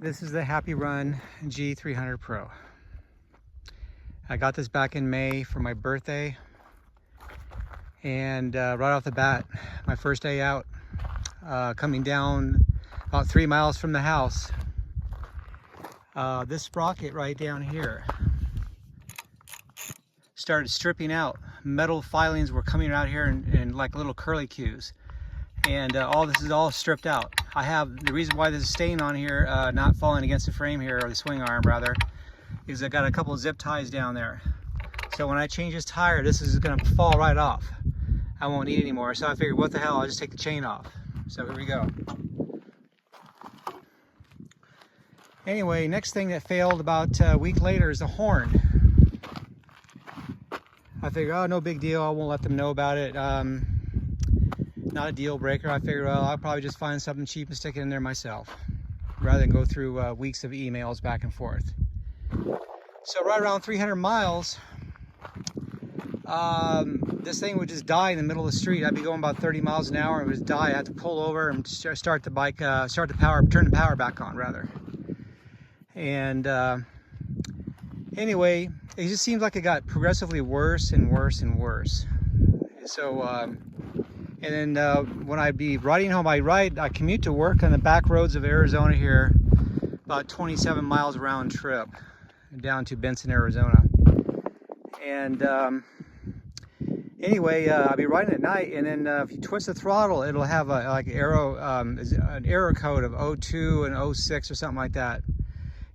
This is the HAPPYRUN G300 Pro. I got this back in May for my birthday, and right off the bat, my first day out, coming down about 3 miles from the house, this sprocket right down here started stripping out. Metal filings were coming out here in like little curly cues, and all this is all stripped out. I have the reason why this is staying on here, not falling against the frame here, or the swing arm rather, is I got a couple of zip ties down there. So when I change this tire, this is going to fall right off. I won't need it anymore. So I figured, what the hell, I'll just take the chain off. So here we go. Anyway, next thing that failed about a week later is the horn. I figured, oh, no big deal. I won't let them know about it. Not a deal breaker. I figured, well, I'll probably just find something cheap and stick it in there myself, rather than go through weeks of emails back and forth. So right around 300 miles, this thing would just die in the middle of the street. I'd be going about 30 miles an hour and it would just die. I had to pull over and start the bike, turn the power back on rather. And anyway, it just seems like it got progressively worse and worse and worse. So, and then when I'd be riding home, I commute to work on the back roads of Arizona here, about 27 miles round trip down to Benson, Arizona. And anyway, I'll be riding at night, and then if you twist the throttle, it'll have an error code of 02 and 06 or something like that.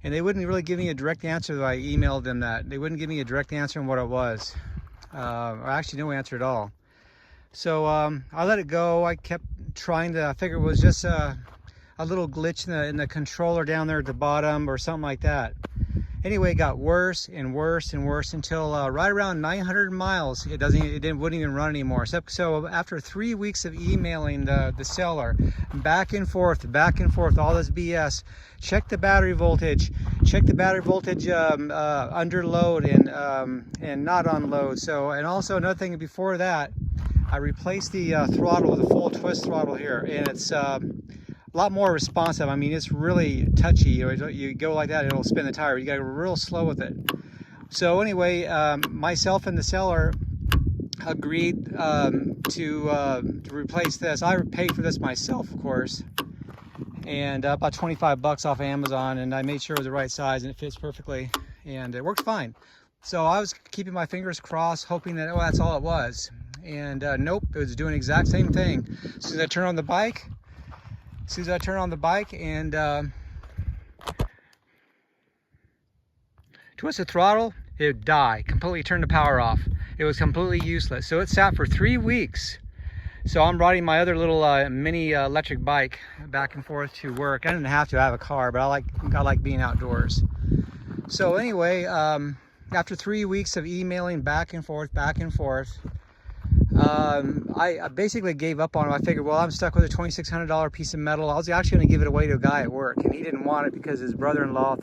And they wouldn't really give me a direct answer, though I emailed them that. They wouldn't give me a direct answer on what it was, or actually no answer at all. So I let it go. I kept trying to, I figured it was just a little glitch in the controller down there at the bottom or something like that. Anyway, it got worse and worse and worse until right around 900 miles, it wouldn't even run anymore. So after 3 weeks of emailing the seller, back and forth, all this BS, check the battery voltage under load and not on load. So, and also another thing before that, I replaced the throttle with a full twist throttle here, and it's a lot more responsive. I mean, it's really touchy. You go like that, it'll spin the tire. You got to go real slow with it. So anyway, myself and the seller agreed to replace this. I paid for this myself, of course, and about 25 bucks off Amazon, and I made sure it was the right size and it fits perfectly, and it works fine. So I was keeping my fingers crossed, hoping that, oh, that's all it was. And nope, it was doing the exact same thing. As soon as I turn on the bike, and twist the throttle, it would die, completely turn the power off. It was completely useless. So it sat for 3 weeks. So I'm riding my other little mini electric bike back and forth to work. I didn't have to have a car, but I like being outdoors. So anyway, after 3 weeks of emailing back and forth, I basically gave up on it. I figured, well, I'm stuck with a $2,600 piece of metal. I was actually going to give it away to a guy at work, and he didn't want it because his brother-in-law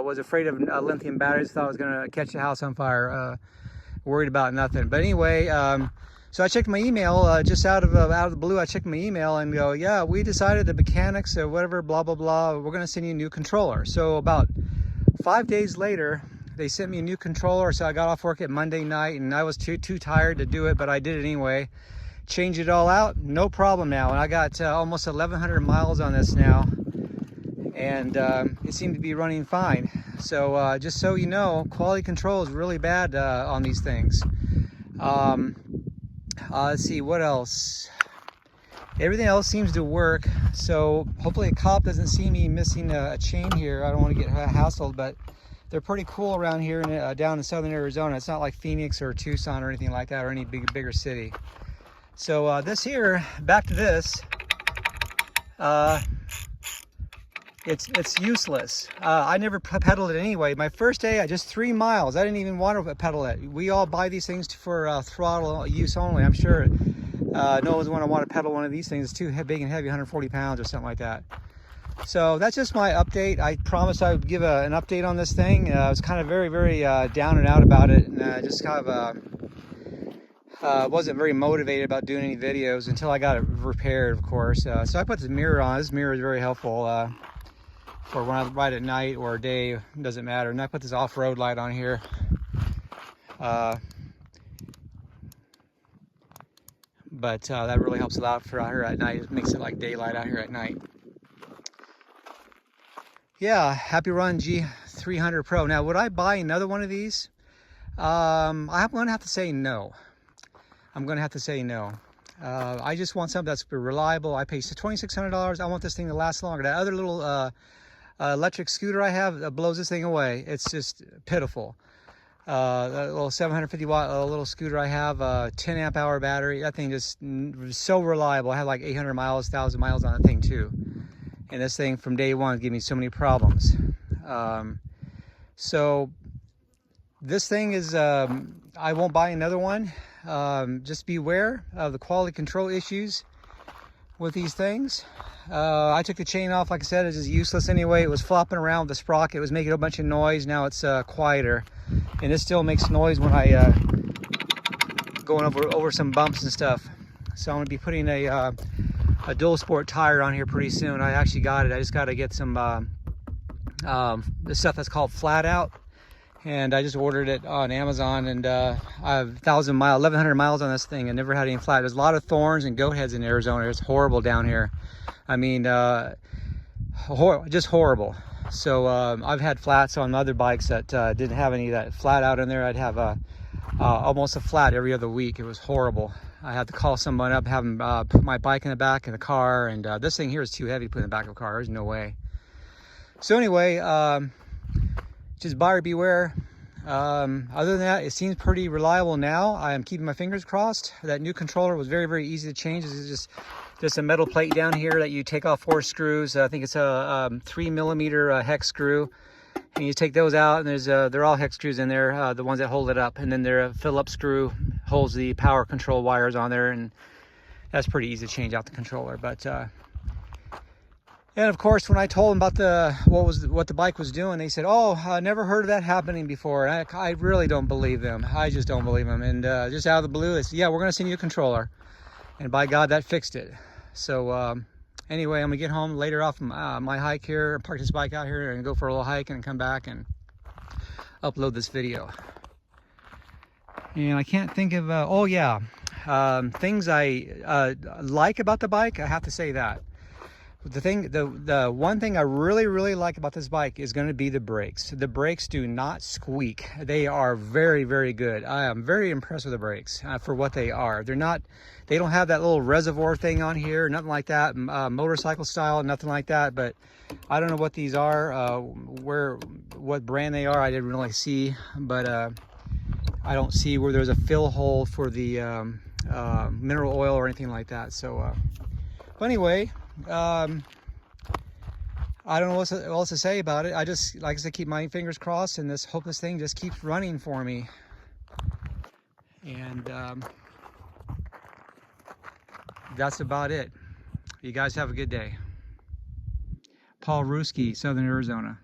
was afraid of lithium batteries, thought it was going to catch the house on fire, worried about nothing. But anyway, so I checked my email, just out of the blue, I checked my email and go, yeah, we decided the mechanics or whatever, blah, blah, blah, we're going to send you a new controller. So about 5 days later, they sent me a new controller. So I got off work at Monday night, and I was too tired to do it, but I did it anyway. Changed it all out, no problem now. And I got almost 1,100 miles on this now, and it seemed to be running fine. So just so you know, quality control is really bad on these things. Let's see, what else? Everything else seems to work. So hopefully a cop doesn't see me missing a chain here. I don't want to get hassled, but they're pretty cool around here down in southern Arizona. It's not like Phoenix or Tucson or anything like that, or any bigger city. So this here, back to this, it's useless. I never pedaled it anyway. My first day, just 3 miles. I didn't even want to pedal it. We all buy these things for throttle use only. I'm sure no one's going to want to pedal one of these things. It's too big and heavy, 140 pounds or something like that. So that's just my update. I promised I would give an update on this thing. I was kind of very down and out about it, and just kind of wasn't very motivated about doing any videos until I got it repaired, of course. So I put the mirror on. This mirror is very helpful. for when I ride at night or day, doesn't matter. And I put this off-road light on here. But that really helps a lot for out here at night. It makes it like daylight out here at night. Yeah, HAPPYRUN G300 Pro. Now, would I buy another one of these? I'm going to have to say no. I'm going to have to say no. I just want something that's reliable. I pay $2,600. I want this thing to last longer. That other little electric scooter I have blows this thing away. It's just pitiful. That little 750 watt little scooter I have, 10 amp hour battery. That thing just so reliable. I have like 800 miles, 1,000 miles on that thing too. And this thing from day one gave me so many problems. So this thing is, I won't buy another one. Just beware of the quality control issues with these things. I took the chain off, like I said, it's just useless anyway. It was flopping around with the sprocket. It was making a bunch of noise. Now it's quieter. And it still makes noise when I going over some bumps and stuff. So I'm gonna be putting a dual sport tire on here pretty soon. I actually got it. I just got to get some the stuff that's called flat out, and I just ordered it on Amazon. And I have 1,100 miles on this thing and never had any flat. There's a lot of thorns and goat heads in Arizona. It's horrible down here. I mean, just horrible. So I've had flats on other bikes that didn't have any of that flat out in there. I'd have almost a flat every other week. It was horrible. I had to call someone up, have them put my bike in the back of the car, and this thing here is too heavy to put in the back of a car. There's no way. So anyway, just buyer beware. Other than that, it seems pretty reliable now. I am keeping my fingers crossed. That new controller was very, very easy to change. It's just a metal plate down here that you take off 4 screws. I think it's a 3mm hex screw. And you take those out, and they're all hex screws in there, the ones that hold it up. And then their Phillips screw holds the power control wires on there, and that's pretty easy to change out the controller. But and of course, when I told them about what the bike was doing, they said, "Oh, I never heard of that happening before." And I really don't believe them. I just don't believe them. And just out of the blue, they said, "Yeah, we're going to send you a controller." And by God, that fixed it. So anyway, I'm gonna get home later off my hike here, park this bike out here and go for a little hike and come back and upload this video. And I can't think of, oh yeah, things I like about the bike. I have to say that. The one thing I really, really like about this bike is going to be the brakes. The brakes do not squeak. They are very, very good. I am very impressed with the brakes for what they are. They don't have that little reservoir thing on here, nothing like that, motorcycle style, nothing like that. But I don't know what these are, what brand they are. I didn't really see, but I don't see where there's a fill hole for the mineral oil or anything like that. So, but anyway. I don't know what else to say about it. I just, like I said, keep my fingers crossed, and hope this thing just keeps running for me. And that's about it. You guys have a good day. Paul Ruski, Southern Arizona.